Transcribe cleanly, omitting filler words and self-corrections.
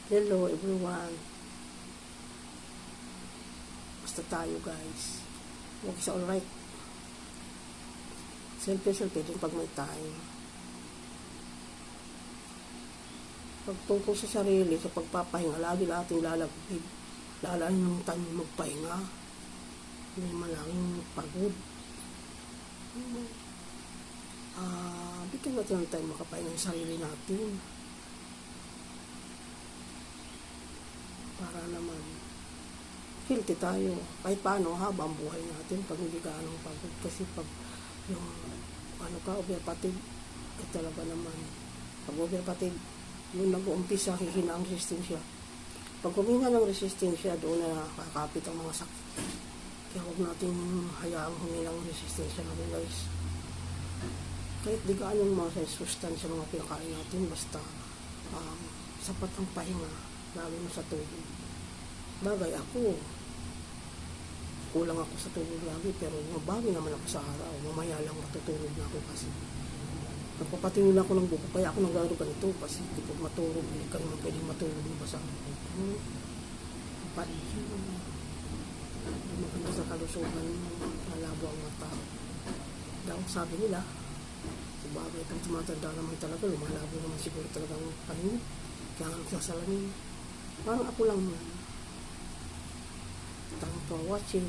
Hello everyone. Basta tayo guys. Huwag sa alright. Selfie din pag may time. Pagtungkol sa sarili, sa pagpapahinga, lagi natin lalagpid. Lalaan ng tayo magpahinga. Hindi naman laging pagod. Bigyan natin ng tayo makapahinga ng sarili natin. Para naman healthy tayo kahit paano habang buhay natin pag hindi ka anong pagod, kasi pag yung overpatid talaga naman, pag overpatid yung nag-uumpisa hihina ang resistensya. Pag huminga ng resistensya, doon na nakakapit ang mga sakit. Kaya huwag natin hayaang humina ang resistensya natin guys. Kahit di ka anong mga sustansya mga pinakain natin, basta sapat ang pahinga, lalo na sa tubig. Bagay ako, kulang ako sa tubig lagi, pero mabawi naman ako sa araw. Mamaya lang matutulog na ako kasi nagpapatingin ako ng buko, kaya ako naglaro ganito kasi di po matulog, hindi ka naman pwedeng matulog na basa ako. Maganda sa kalusugan, malabo ang mata daw, sabi nila. Sabagay, pag tumatanda naman talaga, lumalabo naman siguro talagang paningin, kaya nga nagsasalamin. Parang ako lang yan. Thanks for watching.